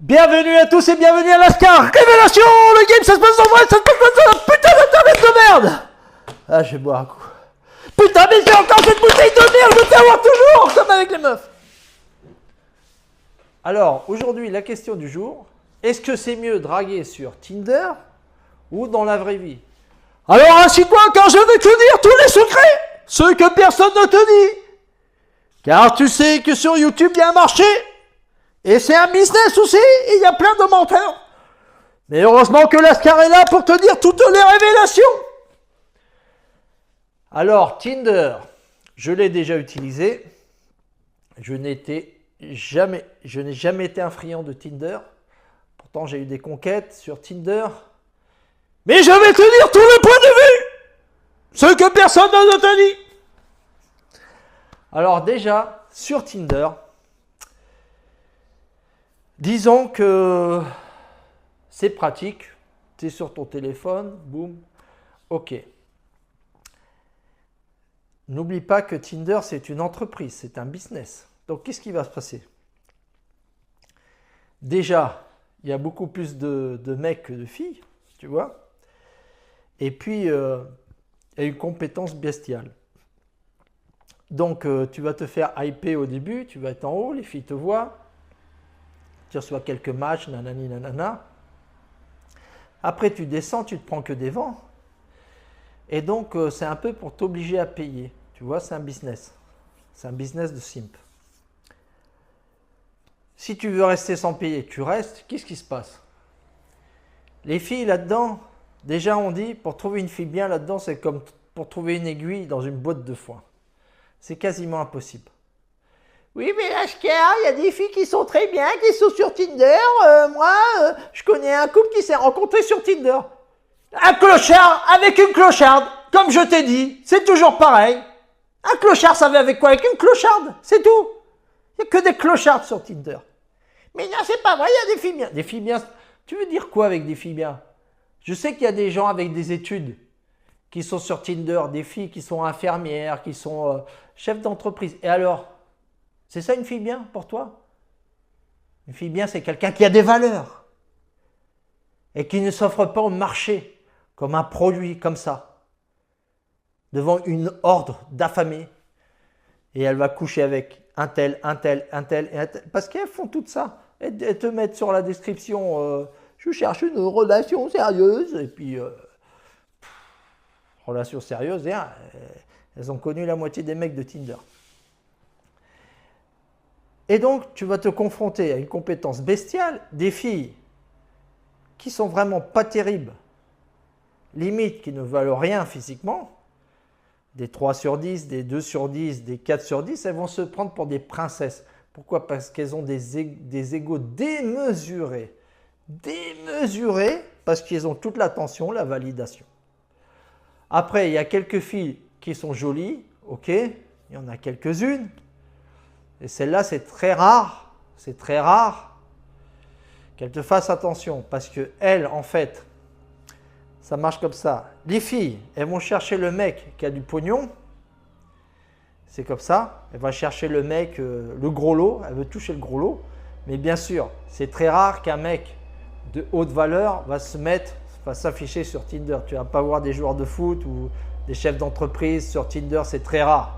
Bienvenue à tous et bienvenue à Lascar Révélation. Le game ça se passe en vrai, ça se passe dans la putain d'internet de merde. Ah, je vais boire un coup. Putain, mais j'ai encore cette bouteille de merde, je vais avoir toujours, comme avec les meufs. Alors, aujourd'hui, la question du jour, est-ce que c'est mieux draguer sur Tinder ou dans la vraie vie? Alors, assis-toi car je vais te dire tous les secrets, ceux que personne ne te dit. Car tu sais que sur YouTube, il y a un marché. Et c'est un business aussi, et il y a plein de menteurs. Mais heureusement que Lascar est là pour te dire toutes les révélations. Alors, Tinder, je l'ai déjà utilisé. Je n'ai jamais été un friand de Tinder. Pourtant, j'ai eu des conquêtes sur Tinder. Mais je vais te dire tous les points de vue. Ce que personne ne te dit. Alors déjà, sur Tinder, disons que c'est pratique, tu es sur ton téléphone, boum, ok. N'oublie pas que Tinder, c'est une entreprise, c'est un business. Donc, qu'est-ce qui va se passer? Déjà, il y a beaucoup plus de mecs que de filles, tu vois. Et puis, il y a une compétence bestiale. Donc, tu vas te faire hyper au début, tu vas être en haut, les filles te voient. Tu reçois quelques matchs, nanani nanana. Après, tu descends, tu te prends que des vents. Et donc, c'est un peu pour t'obliger à payer. Tu vois, c'est un business. C'est un business de simp. Si tu veux rester sans payer, tu restes. Qu'est-ce qui se passe? Les filles là-dedans, déjà on dit, pour trouver une fille bien là-dedans, c'est comme pour trouver une aiguille dans une boîte de foin. C'est quasiment impossible. Oui, mais Lascar, il y a des filles qui sont très bien, qui sont sur Tinder. Je connais un couple qui s'est rencontré sur Tinder. Un clochard avec une clocharde, comme je t'ai dit, c'est toujours pareil. Un clochard, ça va avec quoi? Avec une clocharde, c'est tout. Il n'y a que des clochards sur Tinder. Mais non, c'est pas vrai, il y a des filles bien. Des filles bien, tu veux dire quoi avec des filles bien? Je sais qu'il y a des gens avec des études qui sont sur Tinder, des filles qui sont infirmières, qui sont chefs d'entreprise. Et alors? C'est ça une fille bien pour toi? Une fille bien, c'est quelqu'un qui a des valeurs et qui ne s'offre pas au marché comme un produit comme ça, devant une horde d'affamés, et elle va coucher avec un tel, un tel, un tel, et un tel, parce qu'elles font tout ça. Elles te mettent sur la description je cherche une relation sérieuse, et puis relation sérieuse, et elles ont connu la moitié des mecs de Tinder. Et donc, tu vas te confronter à une compétence bestiale, des filles qui sont vraiment pas terribles, limite qui ne valent rien physiquement, des 3 sur 10, des 2 sur 10, des 4 sur 10, elles vont se prendre pour des princesses. Pourquoi? Parce qu'elles ont des égos démesurés. Démesurés, parce qu'elles ont toute l'attention, la validation. Après, il y a quelques filles qui sont jolies, ok, il y en a quelques-unes. Et celle-là, c'est très rare qu'elle te fasse attention parce que elle, en fait, ça marche comme ça. Les filles, elles vont chercher le mec qui a du pognon. C'est comme ça. Elle va chercher le mec, le gros lot. Elle veut toucher le gros lot. Mais bien sûr, c'est très rare qu'un mec de haute valeur va s'afficher sur Tinder. Tu ne vas pas voir des joueurs de foot ou des chefs d'entreprise sur Tinder. C'est très rare.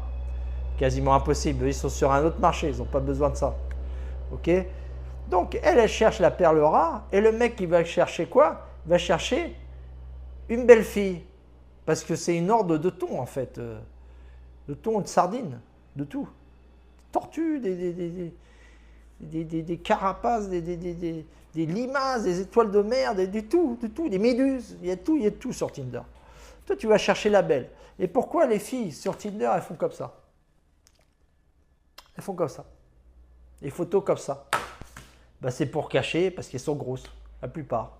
Quasiment impossible. Ils sont sur un autre marché. Ils n'ont pas besoin de ça. Ok? Donc, elle cherche la perle rare. Et le mec, il va chercher quoi? Il va chercher une belle fille. Parce que c'est une horde de thon, en fait. De thon, de sardines, de tout. Des tortues, des carapaces, des limaces, des étoiles de mer, du tout, des méduses. Il y a tout sur Tinder. Toi, tu vas chercher la belle. Et pourquoi les filles sur Tinder, elles font comme ça? Elles font comme ça. Les photos comme ça. Ben, c'est pour cacher parce qu'elles sont grosses. La plupart.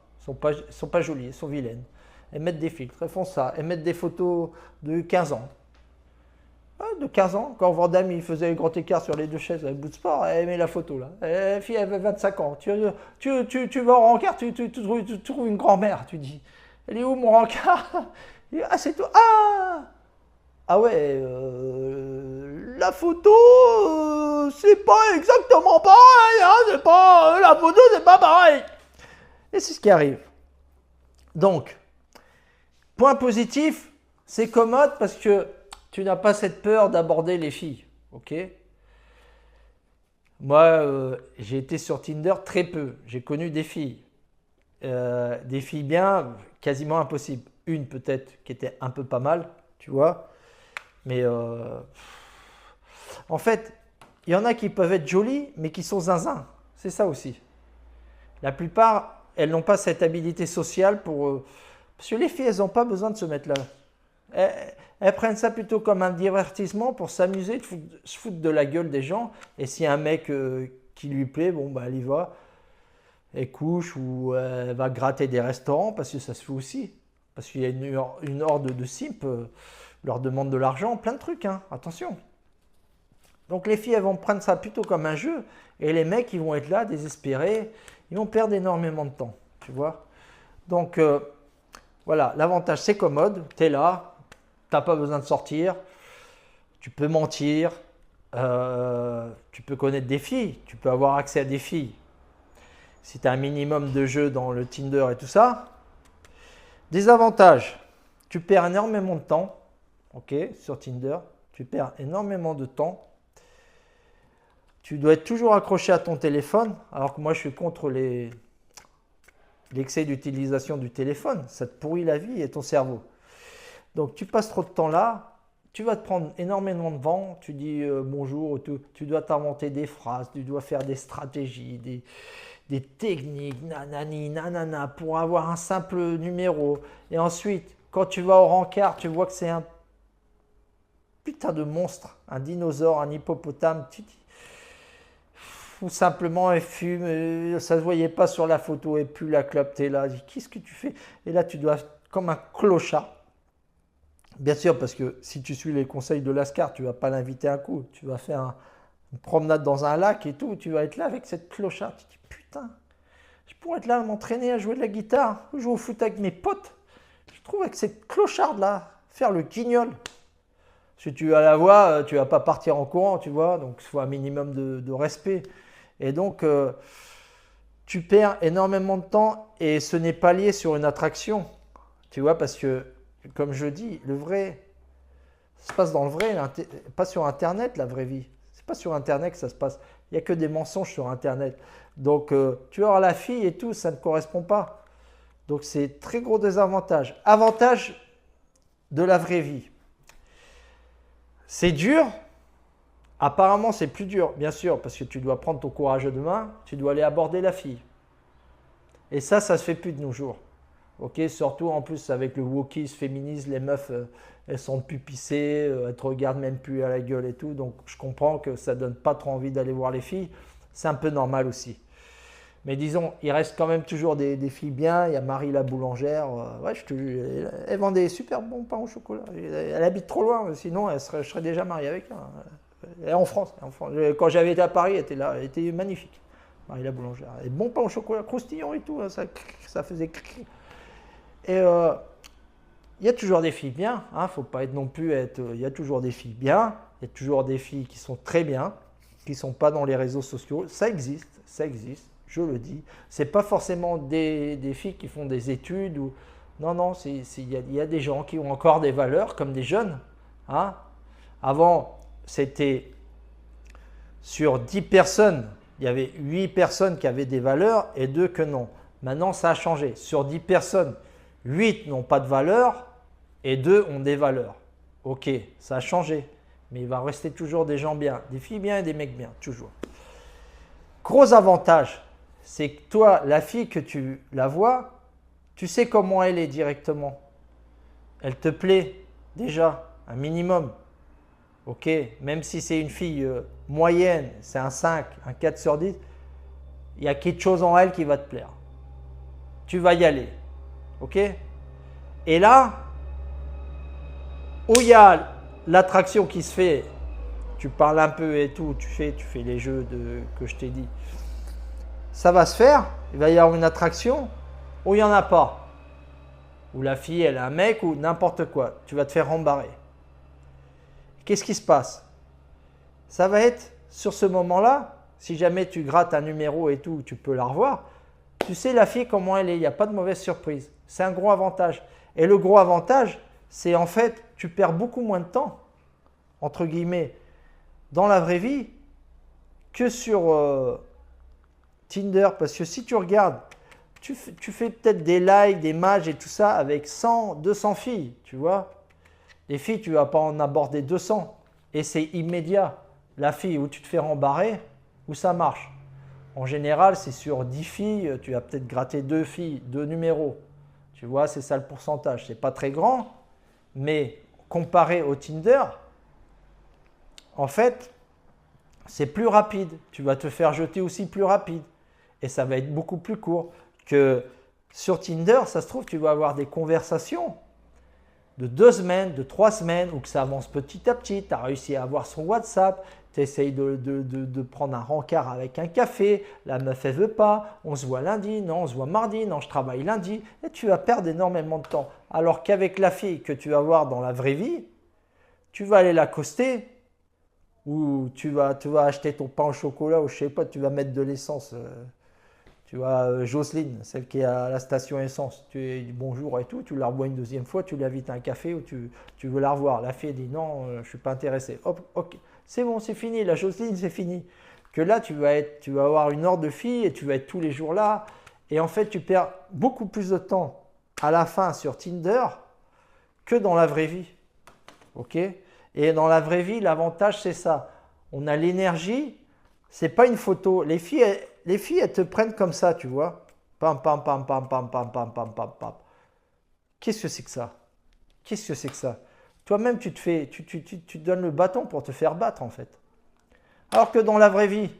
Elles sont pas jolies, elles sont vilaines. Elles mettent des filtres, elles font ça. Elles mettent des photos de 15 ans. De 15 ans, quand Vandame il faisait le grand écart sur les deux chaises avec bout de sport, elle met la photo là. La fille avait 25 ans. Tu vas au rencard, tu trouves une grand-mère. Tu dis, elle est où mon rencard? Ah, c'est tout. Ah ouais, la photo, c'est pas exactement pareil, hein, c'est pas, la photo, c'est pas pareil. Et c'est ce qui arrive. Donc, point positif, c'est commode parce que tu n'as pas cette peur d'aborder les filles, ok? Moi, j'ai été sur Tinder très peu. J'ai connu des filles. Des filles bien, quasiment impossible. Une peut-être qui était un peu pas mal, tu vois. Mais en fait, il y en a qui peuvent être jolies, mais qui sont zinzin. C'est ça aussi. La plupart, elles n'ont pas cette habilité sociale pour... parce que les filles, elles n'ont pas besoin de se mettre là. Elles prennent ça plutôt comme un divertissement pour s'amuser, se foutre de la gueule des gens. Et s'il y a un mec qui lui plaît, bon, bah, elle y va. Elle couche ou elle va gratter des restaurants parce que ça se fait aussi. Parce qu'il y a une horde de simpes, leur demande de l'argent, plein de trucs, hein, attention. Donc les filles, elles vont prendre ça plutôt comme un jeu. Et les mecs, ils vont être là, désespérés. Ils vont perdre énormément de temps, tu vois. Donc, voilà, l'avantage, c'est commode. Tu es là, tu n'as pas besoin de sortir. Tu peux mentir. Tu peux connaître des filles. Tu peux avoir accès à des filles. Si tu as un minimum de jeux dans le Tinder et tout ça. Désavantage, tu perds énormément de temps. Ok, sur Tinder, tu perds énormément de temps. Tu dois être toujours accroché à ton téléphone. Alors que moi, je suis contre l'excès d'utilisation du téléphone. Ça te pourrit la vie et ton cerveau. Donc, tu passes trop de temps là. Tu vas te prendre énormément de vent. Tu dis bonjour. Tu dois t'inventer des phrases. Tu dois faire des stratégies, des techniques, nanani, nanana, pour avoir un simple numéro. Et ensuite, quand tu vas au rencard, tu vois que c'est un putain de monstre, un dinosaure, un hippopotame. Ou simplement elle fume, ça ne se voyait pas sur la photo, et puis la clope, t'es là, qu'est-ce que tu fais? Et là, tu dois, comme un clochard. Bien sûr, parce que si tu suis les conseils de Lascar, tu ne vas pas l'inviter un coup. Tu vas faire une promenade dans un lac et tout. Tu vas être là avec cette clochard. Tu te dis, putain, je pourrais être là à m'entraîner à jouer de la guitare, jouer au foot avec mes potes. Je trouve avec cette clocharde-là, faire le guignol. Si tu as la voix, tu ne vas pas partir en courant, tu vois. Donc, il faut un minimum de respect. Et donc, tu perds énormément de temps et ce n'est pas lié sur une attraction. Tu vois, parce que, comme je dis, le vrai, ça se passe dans le vrai, pas sur Internet, la vraie vie. C'est pas sur Internet que ça se passe. Il n'y a que des mensonges sur Internet. Donc, tu auras la fille et tout, ça ne correspond pas. Donc, c'est très gros désavantage. Avantage de la vraie vie. C'est dur. Apparemment, c'est plus dur, bien sûr, parce que tu dois prendre ton courage de main, tu dois aller aborder la fille. Et ça se fait plus de nos jours. Ok, surtout en plus avec le wokisme féminisme, les meufs, elles sont pupissées, elles te regardent même plus à la gueule et tout. Donc, je comprends que ça donne pas trop envie d'aller voir les filles. C'est un peu normal aussi. Mais disons, il reste quand même toujours des filles bien. Il y a Marie la boulangère. Ouais, elle vend des super bons pains au chocolat. Elle habite trop loin, sinon je serais déjà marié avec elle. Elle est en France. Quand j'avais été à Paris, elle était là. Elle était magnifique. Marie la boulangère. Et bon pain au chocolat, croustillant et tout. Ça faisait... Et il y a toujours des filles bien. Hein, faut pas être non plus être... Il y a toujours des filles bien. Il y a toujours des filles qui sont très bien, qui ne sont pas dans les réseaux sociaux. Ça existe. Je le dis. Ce n'est pas forcément des filles qui font des études. Non, il y a des gens qui ont encore des valeurs, comme des jeunes. Hein. Avant, c'était sur 10 personnes, il y avait 8 personnes qui avaient des valeurs et 2 que non. Maintenant, ça a changé. Sur 10 personnes, 8 n'ont pas de valeur et 2 ont des valeurs. Ok, ça a changé. Mais il va rester toujours des gens bien, des filles bien et des mecs bien, toujours. Gros avantage, c'est que toi, la fille que tu la vois, tu sais comment elle est directement. Elle te plaît déjà, un minimum. Ok, même si c'est une fille moyenne, c'est un 5, un 4 sur 10, il y a quelque chose en elle qui va te plaire. Tu vas y aller. Ok? Et là, où il y a l'attraction qui se fait, tu parles un peu et tout, tu fais les jeux que je t'ai dit. Ça va se faire, il va y avoir une attraction où il n'y en a pas. Où la fille, elle a un mec ou n'importe quoi. Tu vas te faire rembarrer. Qu'est-ce qui se passe? ça va être sur ce moment-là, si jamais tu grattes un numéro et tout, tu peux la revoir. Tu sais la fille comment elle est, il n'y a pas de mauvaise surprise. C'est un gros avantage. Et le gros avantage, c'est en fait, tu perds beaucoup moins de temps, entre guillemets, dans la vraie vie que sur Tinder. Parce que si tu regardes, tu fais peut-être des likes, des matchs et tout ça avec 100, 200 filles, tu vois. Les filles, tu ne vas pas en aborder 200 et c'est immédiat. La fille où tu te fais rembarrer, où ça marche. En général, c'est sur 10 filles, tu vas peut-être gratter 2 filles, 2 numéros. Tu vois, c'est ça le pourcentage. Ce n'est pas très grand, mais comparé au Tinder, en fait, c'est plus rapide. Tu vas te faire jeter aussi plus rapide. Et ça va être beaucoup plus court que sur Tinder. Ça se trouve, tu vas avoir des conversations de 2 semaines, de 3 semaines, ou que ça avance petit à petit. Tu as réussi à avoir son WhatsApp, tu essayes de prendre un rencard avec un café, la meuf elle veut pas, on se voit lundi, non on se voit mardi, non je travaille lundi, et tu vas perdre énormément de temps. Alors qu'avec la fille que tu vas voir dans la vraie vie, tu vas aller l'accoster, ou tu vas acheter ton pain au chocolat, ou je sais pas, tu vas mettre de l'essence. Tu vois, Jocelyne, celle qui est à la station essence, tu lui dis bonjour et tout, tu la revois une deuxième fois, tu l'invites à un café ou tu veux la revoir. La fille dit non, je ne suis pas intéressé. Hop, ok, c'est bon, c'est fini, la Jocelyne, c'est fini. Que là, tu vas avoir une horde de filles et tu vas être tous les jours là. Et en fait, tu perds beaucoup plus de temps à la fin sur Tinder que dans la vraie vie. Ok? Et dans la vraie vie, l'avantage, c'est ça. On a l'énergie, c'est pas une photo. Les filles, elles te prennent comme ça, tu vois. Pam, pam, pam, pam, pam, pam, pam, pam, pam, pam. Qu'est-ce que c'est que ça? Qu'est-ce que c'est que ça? Toi-même, tu te donnes le bâton pour te faire battre, en fait. Alors que dans la vraie vie,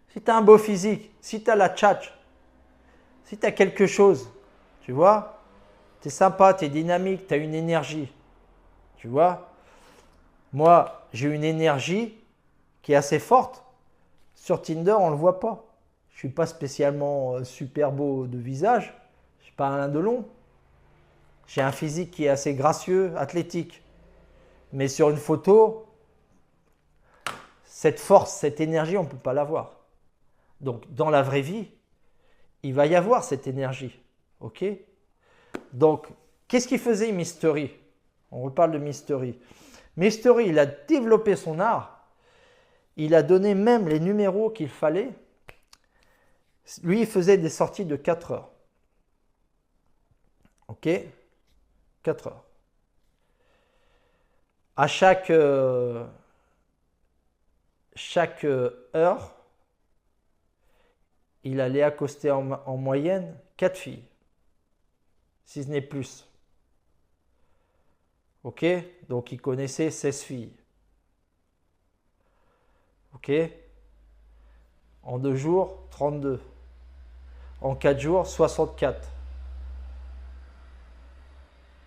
si tu as un beau physique, si tu as la tchatch, si tu as quelque chose, tu vois, tu es sympa, tu es dynamique, tu as une énergie, tu vois. Moi, j'ai une énergie qui est assez forte. Sur Tinder, on ne le voit pas. Je ne suis pas spécialement super beau de visage. Je ne suis pas Alain Delon. J'ai un physique qui est assez gracieux, athlétique. Mais sur une photo, cette force, cette énergie, on ne peut pas l'avoir. Donc, dans la vraie vie, il va y avoir cette énergie. Ok? Donc, qu'est-ce qu'il faisait Mystery? On reparle de Mystery. Mystery, il a développé son art. Il a donné même les numéros qu'il fallait. Lui, il faisait des sorties de 4 heures. Ok? 4 heures. À chaque heure, il allait accoster en moyenne 4 filles, si ce n'est plus. Ok? Donc, il connaissait 16 filles. Ok? En 2 jours, 32. En 4 jours, 64.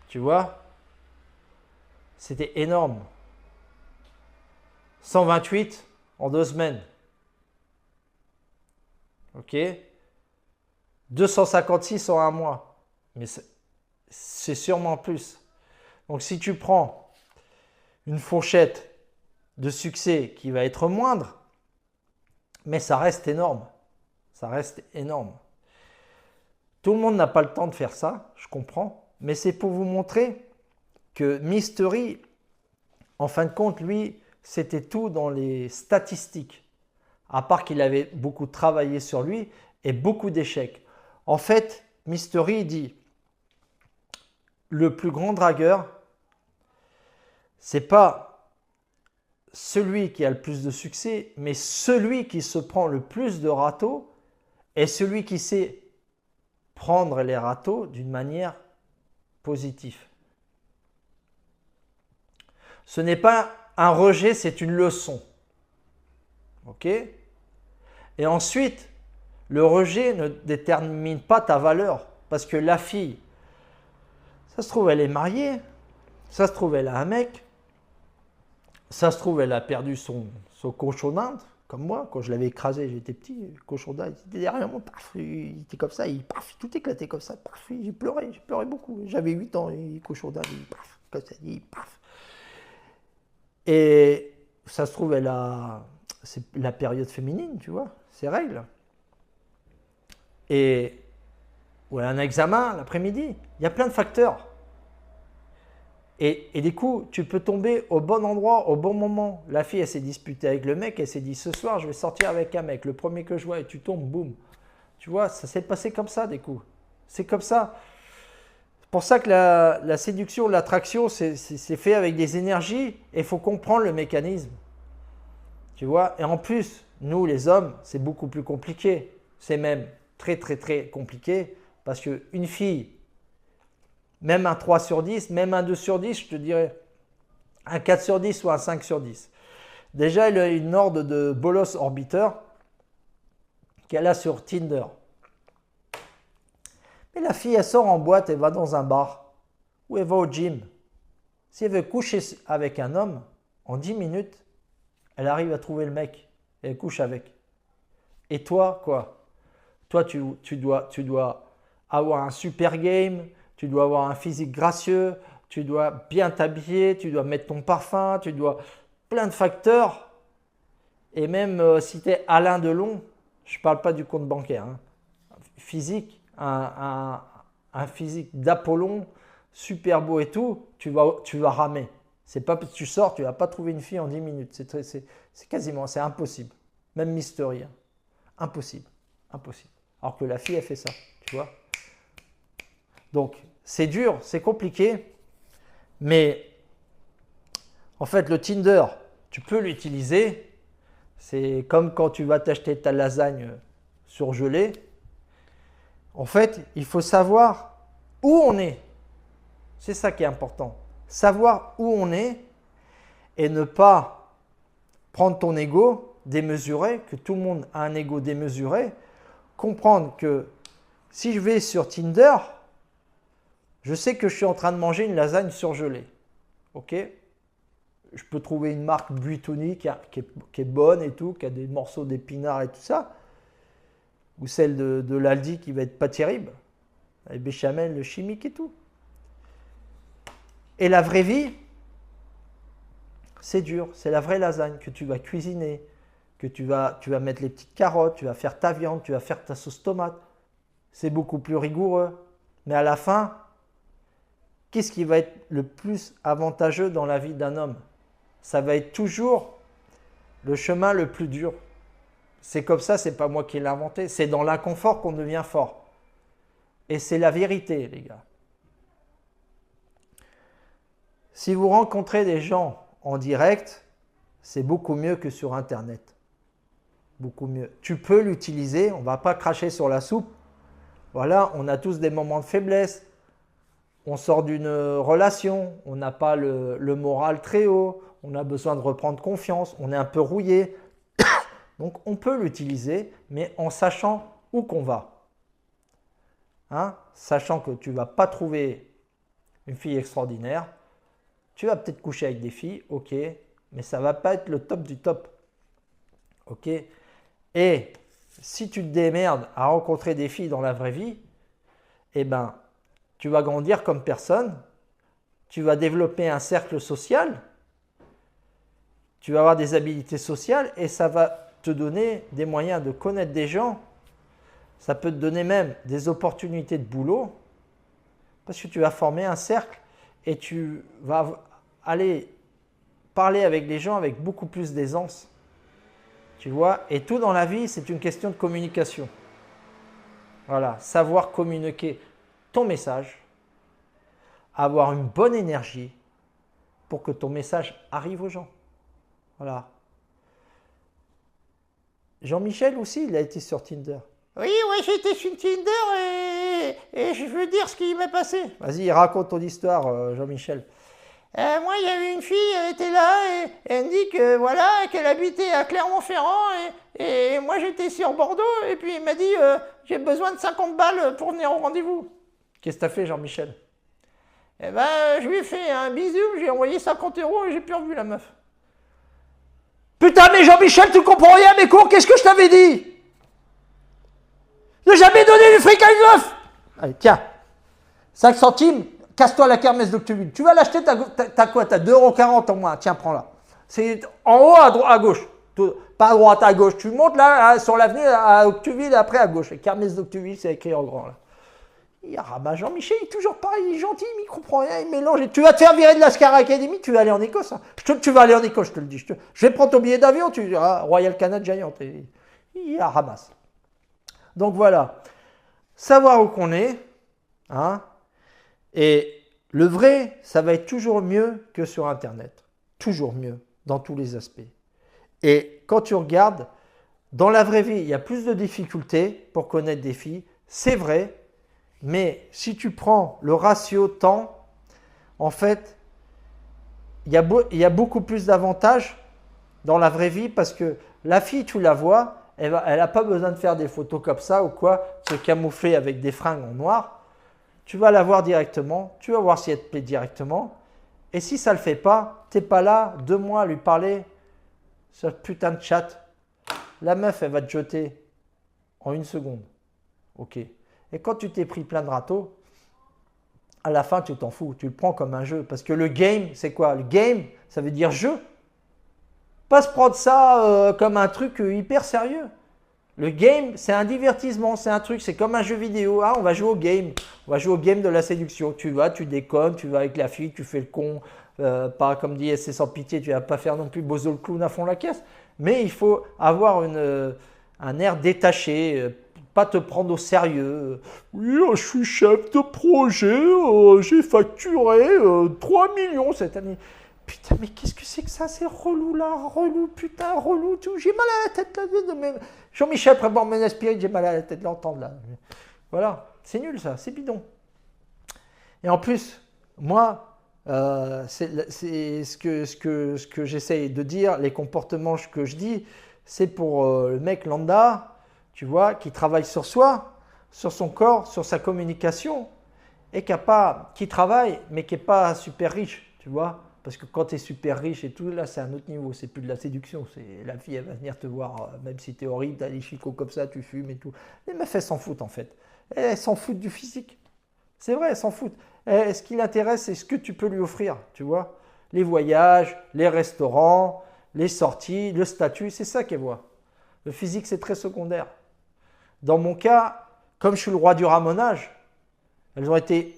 Tu vois? C'était énorme. 128 en 2 semaines. Ok? 256 en 1 mois. Mais c'est sûrement plus. Donc si tu prends une fourchette de succès qui va être moindre, mais ça reste énorme. Ça reste énorme. Tout le monde n'a pas le temps de faire ça, je comprends. Mais c'est pour vous montrer que Mystery, en fin de compte, lui, c'était tout dans les statistiques. À part qu'il avait beaucoup travaillé sur lui et beaucoup d'échecs. En fait, Mystery dit, le plus grand dragueur, c'est pas celui qui a le plus de succès, mais celui qui se prend le plus de râteaux et celui qui sait prendre les râteaux d'une manière positive. Ce n'est pas un rejet, c'est une leçon. Ok? Et ensuite, le rejet ne détermine pas ta valeur. Parce que la fille, ça se trouve, elle est mariée. Ça se trouve, elle a un mec. Ça se trouve, elle a perdu son cochon d'Inde. Comme moi, quand je l'avais écrasé, j'étais petit, cochon d'Inde, il était derrière moi, paf, il était comme ça, il paf, tout éclatait comme ça, paf, j'ai pleuré beaucoup. J'avais 8 ans, et cochon d'Inde, il paf, comme ça, il paf. Et ça se trouve, c'est la période féminine, tu vois, ses règles. Ou elle a un examen l'après-midi. Il y a plein de facteurs. Et du coup, tu peux tomber au bon endroit, au bon moment. La fille, elle s'est disputée avec le mec, elle s'est dit, ce soir, je vais sortir avec un mec. Le premier que je vois, et tu tombes, boum. Tu vois, ça s'est passé comme ça, des coups. C'est comme ça. C'est pour ça que la séduction, l'attraction, c'est fait avec des énergies et il faut comprendre le mécanisme. Tu vois, et en plus, nous, les hommes, c'est beaucoup plus compliqué. C'est même très, très, très compliqué parce qu'une fille, même un 3 sur 10, même un 2 sur 10, je te dirais un 4 sur 10 ou un 5 sur 10. Déjà, il y a une horde de bolos orbiteurs qu'elle a sur Tinder. Mais la fille, elle sort en boîte, elle va dans un bar ou elle va au gym. Si elle veut coucher avec un homme, en 10 minutes, elle arrive à trouver le mec et elle couche avec. Et toi, quoi? Toi, tu dois avoir un super game, tu dois avoir un physique gracieux, tu dois bien t'habiller, tu dois mettre ton parfum, tu dois plein de facteurs. Et même si tu es Alain Delon, je ne parle pas du compte bancaire, hein, physique, un physique d'Apollon, super beau et tout, tu vas ramer. C'est pas parce que tu sors, tu ne vas pas trouver une fille en 10 minutes. C'est quasiment, c'est impossible. Même Mystery, hein. Impossible. Impossible. Alors que la fille, elle fait ça, tu vois. Donc, c'est dur, c'est compliqué, mais en fait, le Tinder, tu peux l'utiliser. C'est comme quand tu vas t'acheter ta lasagne surgelée. En fait, il faut savoir où on est. C'est ça qui est important. Savoir où on est et ne pas prendre ton ego démesuré, que tout le monde a un ego démesuré. Comprendre que si je vais sur Tinder, je sais que je suis en train de manger une lasagne surgelée. Ok? Je peux trouver une marque Buitoni qui est bonne et tout, qui a des morceaux d'épinards et tout ça. Ou celle de l'Aldi qui va être pas terrible. Les béchamel, le chimique et tout. Et la vraie vie, c'est dur. C'est la vraie lasagne que tu vas cuisiner, que tu vas mettre les petites carottes, tu vas faire ta viande, tu vas faire ta sauce tomate. C'est beaucoup plus rigoureux. Mais à la fin, qu'est-ce qui va être le plus avantageux dans la vie d'un homme? Ça va être toujours le chemin le plus dur. C'est comme ça, c'est pas moi qui l'ai inventé. C'est dans l'inconfort qu'on devient fort. Et c'est la vérité, les gars. Si vous rencontrez des gens en direct, c'est beaucoup mieux que sur Internet. Beaucoup mieux. Tu peux l'utiliser, on ne va pas cracher sur la soupe. Voilà, on a tous des moments de faiblesse. On sort d'une relation, on n'a pas le moral très haut, on a besoin de reprendre confiance, on est un peu rouillé. Donc on peut l'utiliser, mais en sachant où qu'on va. Hein? Sachant que tu ne vas pas trouver une fille extraordinaire, tu vas peut-être coucher avec des filles, ok, mais ça ne va pas être le top du top. Ok? Et si tu te démerdes à rencontrer des filles dans la vraie vie, eh ben, tu vas grandir comme personne, tu vas développer un cercle social, tu vas avoir des habilités sociales et ça va te donner des moyens de connaître des gens. Ça peut te donner même des opportunités de boulot parce que tu vas former un cercle et tu vas aller parler avec les gens avec beaucoup plus d'aisance. Tu vois, et tout dans la vie, c'est une question de communication. Voilà, savoir communiquer ton message, avoir une bonne énergie pour que ton message arrive aux gens. Voilà. Jean-Michel aussi, il a été sur Tinder. Oui, j'ai été sur Tinder et je veux dire ce qui m'est passé. Vas-y, raconte ton histoire, Jean-Michel. Moi, il y avait une fille, elle était là et elle me dit que voilà, qu'elle habitait à Clermont-Ferrand et moi j'étais sur Bordeaux et puis il m'a dit j'ai besoin de 50 balles pour venir au rendez-vous. Qu'est-ce que t'as fait, Jean-Michel? Eh ben, je lui ai fait un bisou, j'ai envoyé 50 € et j'ai plus revu la meuf. Putain, mais Jean-Michel, tu comprends rien, mes cours, qu'est-ce que je t'avais dit? Ne jamais donner du fric à une meuf! Allez, tiens, 5 centimes, casse-toi la kermesse d'Octeville. Tu vas l'acheter, t'as quoi? T'as 2,40 € en moins, tiens, prends-la. C'est en haut à gauche. Pas à droite, à gauche. Tu montes là, sur l'avenue à Octeville, après à gauche. Kermesse d'Octeville, c'est écrit en grand là. Il rabat Jean-Michel, il est toujours pareil, il est gentil, il ne comprend rien, il mélange. Tu vas te faire virer de la Scar Academy, tu vas aller en Écosse. Hein. Tu vas aller en Écosse, je te le dis. Je vais prendre ton billet d'avion, tu diras Royal Canada Giant. Il ramasse. Donc voilà. Savoir où qu'on est. Hein, et le vrai, ça va être toujours mieux que sur Internet. Toujours mieux, dans tous les aspects. Et quand tu regardes, dans la vraie vie, il y a plus de difficultés pour connaître des filles. C'est vrai. Mais si tu prends le ratio temps, en fait, il y a beaucoup plus d'avantages dans la vraie vie parce que la fille, tu la vois, elle n'a pas besoin de faire des photos comme ça ou quoi, se camoufler avec des fringues en noir. Tu vas la voir directement, tu vas voir si elle te plaît directement. Et si ça ne le fait pas, tu n'es pas là 2 mois à lui parler sur ce putain de chat. La meuf, elle va te jeter en 1 seconde. Ok. Et quand tu t'es pris plein de râteaux, à la fin, tu t'en fous. Tu le prends comme un jeu. Parce que le game, c'est quoi? Le game, ça veut dire jeu. Pas se prendre ça comme un truc hyper sérieux. Le game, c'est un divertissement, c'est un truc, c'est comme un jeu vidéo. Ah, on va jouer au game. On va jouer au game de la séduction. Tu vas, tu déconnes, tu vas avec la fille, tu fais le con. Pas comme dit SC sans pitié, tu vas pas faire non plus Bozo le clown à fond la caisse. Mais il faut avoir un air détaché. Pas te prendre au sérieux. Oui, je suis chef de projet, j'ai facturé 3 millions cette année. Putain, mais qu'est-ce que c'est que ça? C'est relou là, relou, putain, relou, tout. J'ai mal à la tête là. Jean-Michel Préborn Menaspirit, j'ai mal à la tête l'entendre là. Voilà, c'est nul ça, c'est bidon. Et en plus, moi, c'est ce que j'essaye de dire, les comportements que je dis, c'est pour le mec lambda. Tu vois, qui travaille sur soi, sur son corps, sur sa communication, et qui travaille, mais qui n'est pas super riche, tu vois. Parce que quand tu es super riche et tout, là, c'est un autre niveau, c'est plus de la séduction. La fille, elle va venir te voir, même si tu es horrible, tu as des chicots comme ça, tu fumes et tout. Les meufs, elles s'en foutent en fait. Elles s'en foutent du physique. C'est vrai, elles s'en foutent. Et ce qui l'intéresse, c'est ce que tu peux lui offrir, tu vois. Les voyages, les restaurants, les sorties, le statut, c'est ça qu'elles voient. Le physique, c'est très secondaire. Dans mon cas, comme je suis le roi du ramonage, elles ont été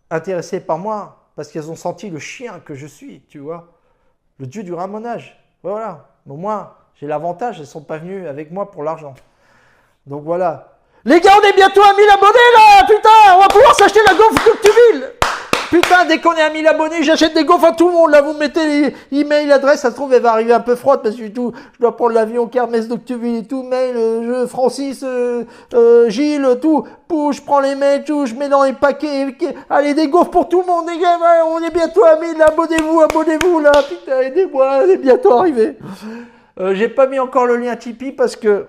intéressées par moi parce qu'elles ont senti le chien que je suis, tu vois. Le dieu du ramonage. Voilà. Au moins, j'ai l'avantage, elles ne sont pas venues avec moi pour l'argent. Donc voilà. Les gars, on est bientôt à 1000 abonnés là. Putain, on va pouvoir s'acheter la gaufre d'Octeville. Putain, dès qu'on est à 1000 abonnés, j'achète des gaufres à tout le monde. Là, vous mettez l'email, l'adresse, ça se trouve, elle va arriver un peu froide parce que tout, je dois prendre l'avion, Kermesse d'Octeville et tout, mail, Francis, Gilles, tout. Je prends les mails, tout, je mets dans les paquets. Allez, des gaufres pour tout le monde, les gars. On est bientôt à 1000, abonnez-vous, là. Putain, aidez-moi, on est bientôt arrivé. J'ai pas mis encore le lien Tipeee parce que,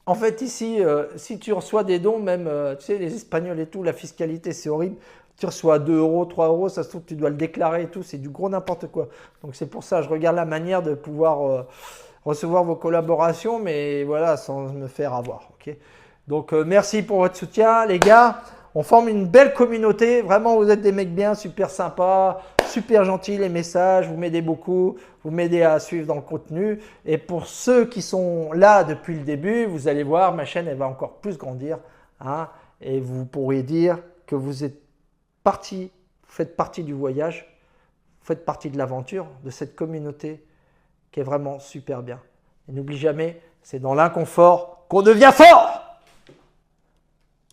en fait, ici, si tu reçois des dons, même, tu sais, les Espagnols et tout, la fiscalité, c'est horrible. Tu reçois 2 euros, 3 euros, ça se trouve, tu dois le déclarer et tout, c'est du gros n'importe quoi. Donc c'est pour ça, je regarde la manière de pouvoir recevoir vos collaborations, mais voilà, sans me faire avoir. Okay, donc merci pour votre soutien, les gars. On forme une belle communauté. Vraiment, vous êtes des mecs bien, super sympas, super gentils, les messages, vous m'aidez beaucoup, vous m'aidez à suivre dans le contenu. Et pour ceux qui sont là depuis le début, vous allez voir, ma chaîne, elle va encore plus grandir. Hein, et vous pourrez dire que vous êtes faites partie du voyage, faites partie de l'aventure, de cette communauté qui est vraiment super bien. Et n'oublie jamais, c'est dans l'inconfort qu'on devient fort!